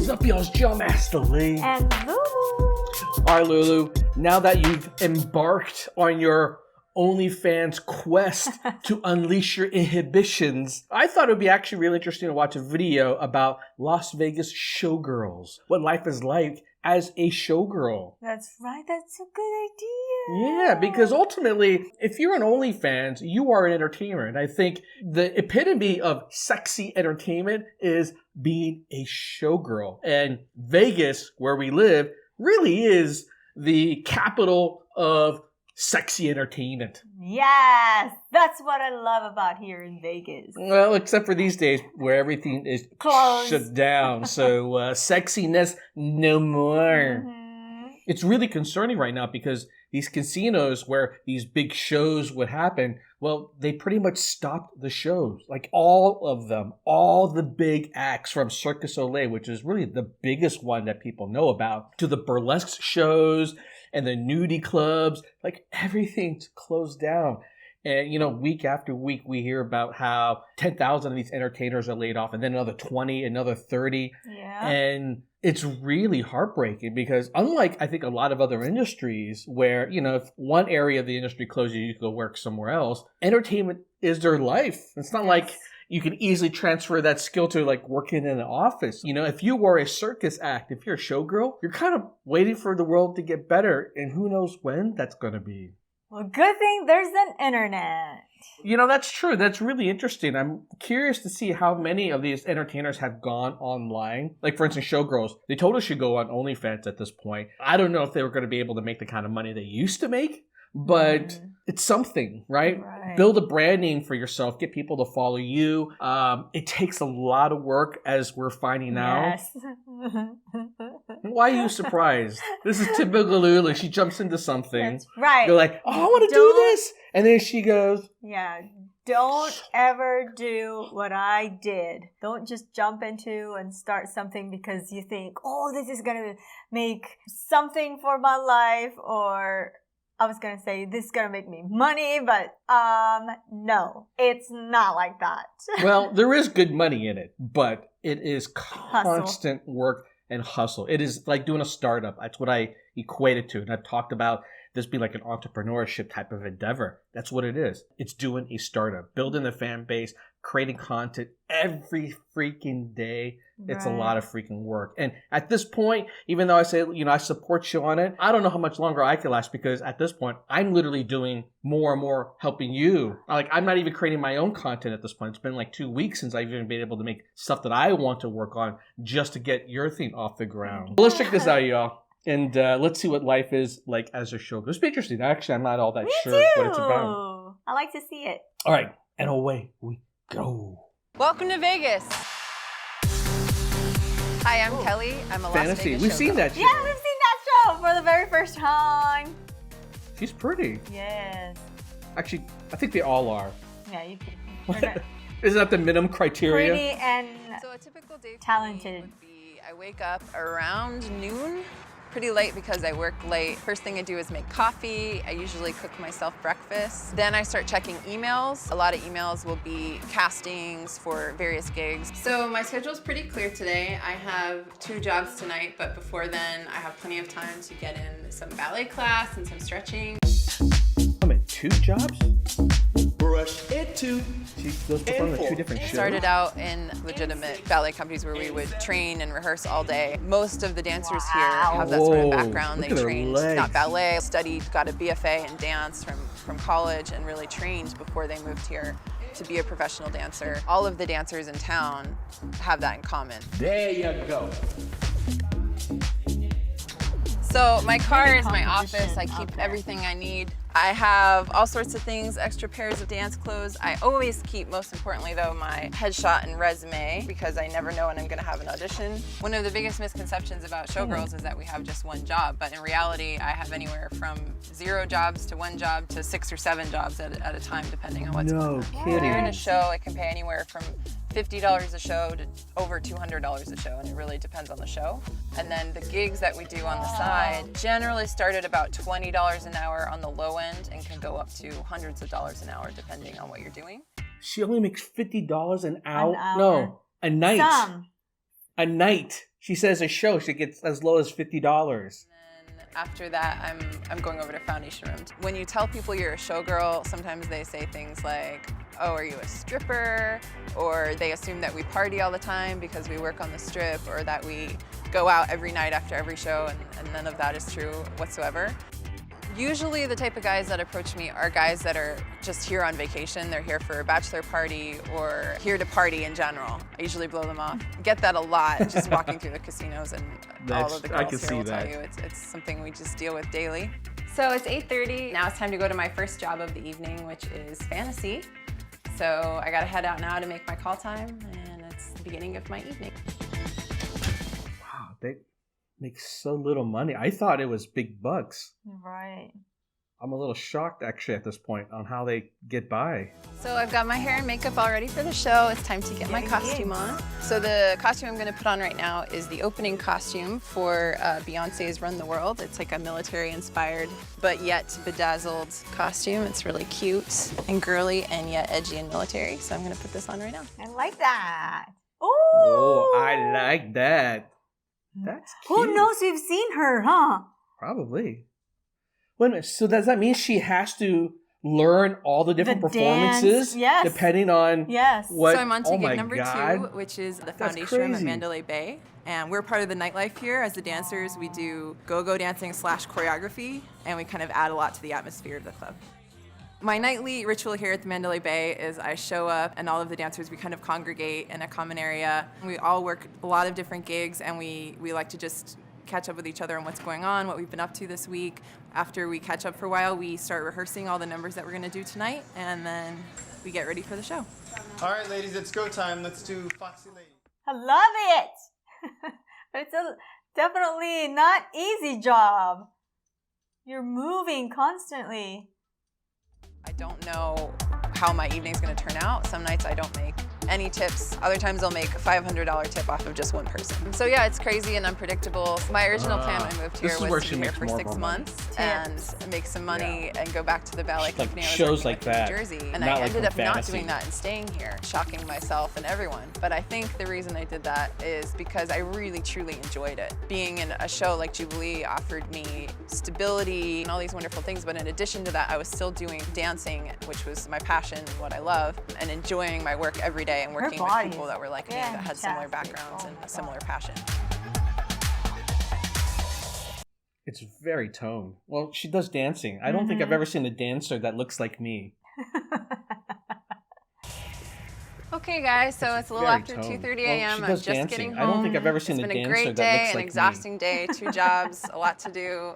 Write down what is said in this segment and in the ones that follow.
What's up, y'all? It's John Master Lee. And Lulu. All right, Lulu. Now that you've embarked on your OnlyFans quest to unleash your inhibitions, I thought it would be actually really interesting to watch a video about Las Vegas showgirls. What life is like as a showgirl. That's right. That's a good idea. Yeah, because ultimately, if you're an OnlyFans, you are an entertainer. And I think the epitome of sexy entertainment is being a showgirl. And Vegas, where we live, really is the capital of sexy entertainment. Yes, that's what I love about here in Vegas. Well, except for these days where everything is Closed. shut down. So sexiness, no more. Mm-hmm. It's really concerning right now because these casinos where these big shows would happen, well, they pretty much stopped the shows. Like all of them, all the big acts from Cirque du Soleil, which is really the biggest one that people know about, to the burlesque shows and the nudie clubs, like everything's closed down. And, you know, week after week, we hear about how 10,000 of these entertainers are laid off and then another 20, another 30. Yeah. And it's really heartbreaking because unlike, I think, a lot of other industries where, you know, if one area of the industry closes, you can go work somewhere else. Entertainment is their life. It's not like you can easily transfer that skill to like working in an office. You know, if you were a circus act, if you're a showgirl, you're kind of waiting for the world to get better. And who knows when that's going to be. Well, good thing there's an internet. You know, that's true. That's really interesting. I'm curious to see how many of these entertainers have gone online. Like, for instance, showgirls. They totally should go on OnlyFans at this point. I don't know if they were going to be able to make the kind of money they used to make, but it's something, right? Build a brand name for yourself. Get people to follow you. It takes a lot of work, as we're finding out. Yes. Why are you surprised? This is typical Lulu. She jumps into something. That's right. You're like, oh, I want to do this. And then she goes, yeah, don't ever do what I did. Don't just jump into and start something because you think, oh, this is going to make something for my life, or I was going to say this is going to make me money, but no, it's not like that. Well, there is good money in it, but it is constant work and hustle. It is like doing a startup. That's what I equate it to. And I've talked about this being like an entrepreneurship type of endeavor. That's what it is. It's doing a startup, building a fan base, creating content every freaking day. It's a lot of freaking work. And at this point, even though I say, you know, I support you on it, I don't know how much longer I can last because at this point, I'm literally doing more and more helping you. Like, I'm not even creating my own content at this point. It's been like 2 weeks since I've even been able to make stuff that I want to work on just to get your thing off the ground. Well, let's check this out, y'all. And let's see what life is like as a showgirl. It's be interesting. Actually, I'm not all that sure what it's about. I like to see it. All right. And away we go. Welcome to Vegas. Hi, I'm Kelly. I'm a Las Vegas We've showgirl. seen that show. Yeah, we've seen that show for the very first time. She's pretty. Yes. Actually, I think they all are. Yeah, you could. Isn't that the minimum criteria? Pretty and So a typical day for talented. me would be I wake up around noon, pretty late because I work late. First thing I do is make coffee. I usually cook myself breakfast. Then I start checking emails. A lot of emails will be castings for various gigs. So my schedule's pretty clear today. I have 2 jobs tonight, but before then I have plenty of time to get in some ballet class and some stretching. I'm at 2 jobs? Brush it too. She goes perform at 2 different shows? Started out in legitimate ballet companies where we would train and rehearse all day. Most of the dancers here have that sort of background. They trained, not ballet, studied, got a BFA in dance from college and really trained before they moved here to be a professional dancer. All of the dancers in town have that in common. There you go. So my car is my office. I keep everything I need. I have all sorts of things, extra pairs of dance clothes. I always keep, most importantly though, my headshot and resume because I never know when I'm gonna have an audition. One of the biggest misconceptions about showgirls is that we have just one job, but in reality, I have anywhere from 0 jobs to 1 job to 6 or 7 jobs at a time, depending on what's going on. No kidding. If you're in a show, it can pay anywhere from $50 a show to over $200 a show, and it really depends on the show. And then the gigs that we do on the side generally start at about $20 an hour on the low end and can go up to hundreds of dollars an hour depending on what you're doing. She only makes $50 an hour? No, a night. A night. She says a show she gets as low as $50. After that, I'm going over to foundation rooms. When you tell people you're a showgirl, sometimes they say things like, oh, are you a stripper? Or they assume that we party all the time because we work on the strip, or that we go out every night after every show, and none of that is true whatsoever. Usually the type of guys that approach me are guys that are just here on vacation. They're here for a bachelor party or here to party in general. I usually blow them off. Get that a lot just walking through the casinos, and all of the girls here will tell you it's something we just deal with daily. So it's 8:30. Now it's time to go to my first job of the evening, which is fantasy. So I gotta head out now to make my call time, and it's the beginning of my evening. Wow, they make so little money. I thought it was big bucks. Right. I'm a little shocked actually at this point on how they get by. So I've got my hair and makeup all ready for the show. It's time to get my costume on. So the costume I'm going to put on right now is the opening costume for Beyonce's Run the World. It's like a military-inspired but yet bedazzled costume. It's really cute and girly and yet edgy and military. So I'm going to put this on right now. I like that. Ooh. Oh, I like that. That's cute. Who knows we've seen her, huh? Probably. Wait a minute, so does that mean she has to learn all the different performances? Yes. Depending on what? So I'm on to gig number God. 2, which is the foundation room at Mandalay Bay. And we're part of the nightlife here. As the dancers, we do go-go dancing / choreography, and we kind of add a lot to the atmosphere of the club. My nightly ritual here at the Mandalay Bay is I show up, and all of the dancers, we kind of congregate in a common area. We all work a lot of different gigs, and we like to just catch up with each other on what's going on, what we've been up to this week. After we catch up for a while, we start rehearsing all the numbers that we're going to do tonight, and then we get ready for the show. All right, ladies, it's go time. Let's do Foxy Lady. I love it. But it's definitely not easy job. You're moving constantly. I don't know how my evening's going to turn out. Some nights I don't make any tips. Other times I'll make a $500 tip off of just one person. So yeah, it's crazy and unpredictable. My original plan when I moved here was to be here for 6 months and make some money and go back to the ballet company I was shows like in that. New Jersey. And I ended up not doing that and staying here, shocking myself and everyone. But I think the reason I did that is because I really, truly enjoyed it. Being in a show like Jubilee offered me stability and all these wonderful things. But in addition to that, I was still doing dancing, which was my passion and what I love, and enjoying my work every day and working with people that were like me, that had similar backgrounds and a similar passion. It's very toned. Well, she does dancing. I don't think I've ever seen a dancer that looks like me. Okay, guys, so it's a little after 2:30 a.m. I'm just getting home. I don't think I've ever seen a dancer that looks like me. It's been a great day, an exhausting day, 2 jobs, a lot to do.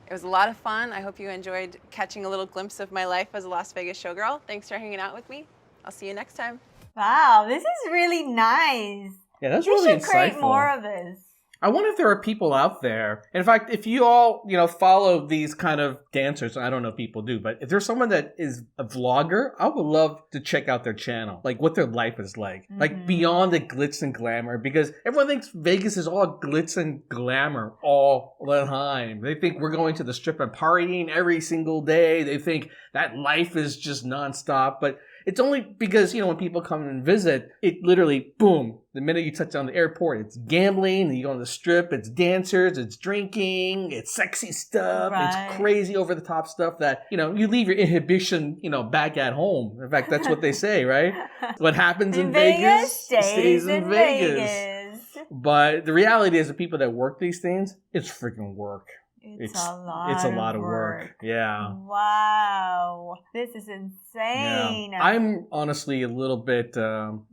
It was a lot of fun. I hope you enjoyed catching a little glimpse of my life as a Las Vegas showgirl. Thanks for hanging out with me. I'll see you next time. Wow, this is really nice. Yeah, that's really insightful. You should create more of this. I wonder if there are people out there. In fact, if you all, follow these kind of dancers, I don't know if people do, but if there's someone that is a vlogger, I would love to check out their channel, like what their life is like, like beyond the glitz and glamour, because everyone thinks Vegas is all glitz and glamour all the time. They think we're going to the strip and partying every single day. They think that life is just nonstop, but it's only because, when people come and visit, it literally, boom, the minute you touch down the airport, it's gambling, and you go on the strip, it's dancers, it's drinking, it's sexy stuff, it's crazy over-the-top stuff that, you leave your inhibition, back at home. In fact, that's what they say, right? What happens in Vegas stays in Vegas. But the reality is the people that work these things, it's freaking work. It's a lot of work. Yeah. Wow. This is insane. Yeah. I'm honestly a little bit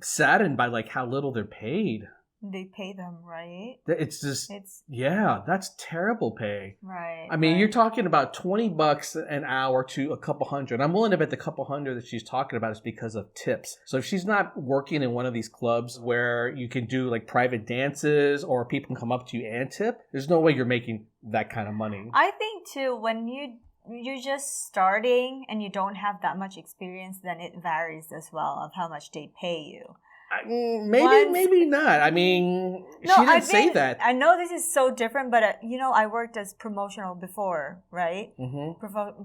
saddened by how little they're paid. They pay them, right? It's just, that's terrible pay. Right. I mean, you're talking about $20 an hour to a couple hundred. I'm willing to bet the couple hundred that she's talking about is because of tips. So if she's not working in one of these clubs where you can do private dances or people can come up to you and tip, there's no way you're making that kind of money. I think too, when you're just starting and you don't have that much experience, then it varies as well of how much they pay you. Maybe not. I mean, she didn't say that. I know this is so different, but I worked as promotional before, right?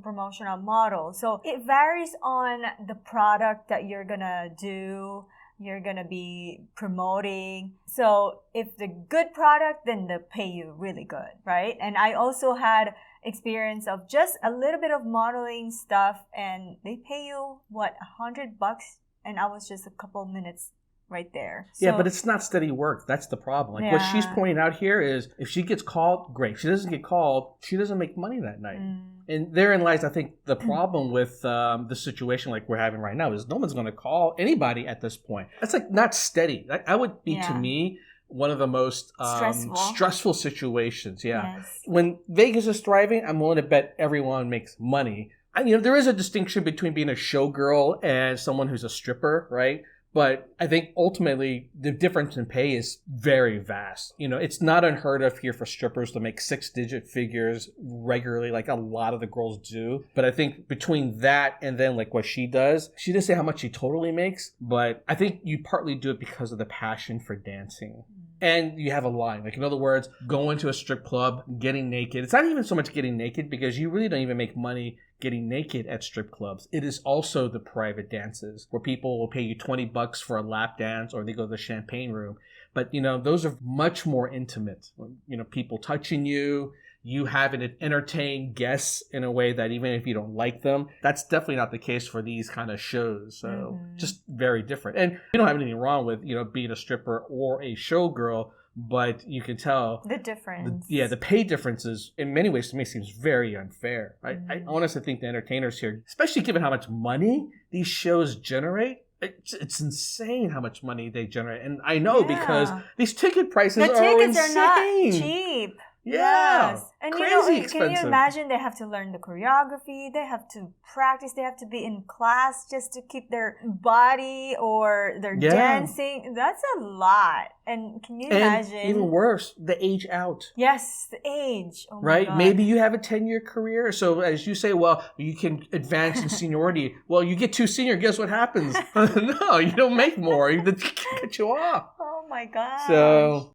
Promotional model. So it varies on the product that you're gonna do, you're going to be promoting. So if the good product, then they pay you really good, right? And I also had experience of just a little bit of modeling stuff, and they pay you $100, and I was just a couple minutes right there. So, yeah, but it's not steady work. That's the problem. Like what she's pointing out here is if she gets called, great. If she doesn't get called, she doesn't make money that night. And therein lies, I think, the problem with the situation like we're having right now is no one's going to call anybody at this point. That's like not steady. That would be to me one of the most stressful situations. Yeah. Yes. When Vegas is thriving, I'm willing to bet everyone makes money. There is a distinction between being a showgirl and someone who's a stripper, right? But I think ultimately the difference in pay is very vast. It's not unheard of here for strippers to make 6-digit figures regularly, like a lot of the girls do. But I think between that and then like what she does, she didn't say how much she totally makes, but I think you partly do it because of the passion for dancing. And you have a line. Like, in other words, going to a strip club, getting naked. It's not even so much getting naked because you really don't even make money getting naked at strip clubs. It is also the private dances where people will pay you $20 for a lap dance or they go to the champagne room. But, those are much more intimate. People touching you, you having to entertain guests in a way that even if you don't like them, that's definitely not the case for these kind of shows. So just very different. And we don't have anything wrong with, being a stripper or a showgirl, but you can tell the difference. The pay differences in many ways to me seems very unfair. I honestly think the entertainers here, especially given how much money these shows generate, it's insane how much money they generate. And I know because these ticket prices are insane. Are not cheap. Yeah. Yes. And crazy expensive. Can you imagine they have to learn the choreography, they have to practice, they have to be in class just to keep their body or their dancing. That's a lot. And can you imagine? Even worse, the age out. Yes, the age. Oh right? My God. Maybe you have a 10-year career. So as you say, well, you can advance in seniority. Well, you get too senior, guess what happens? No, you don't make more. They get you off. Oh my God. So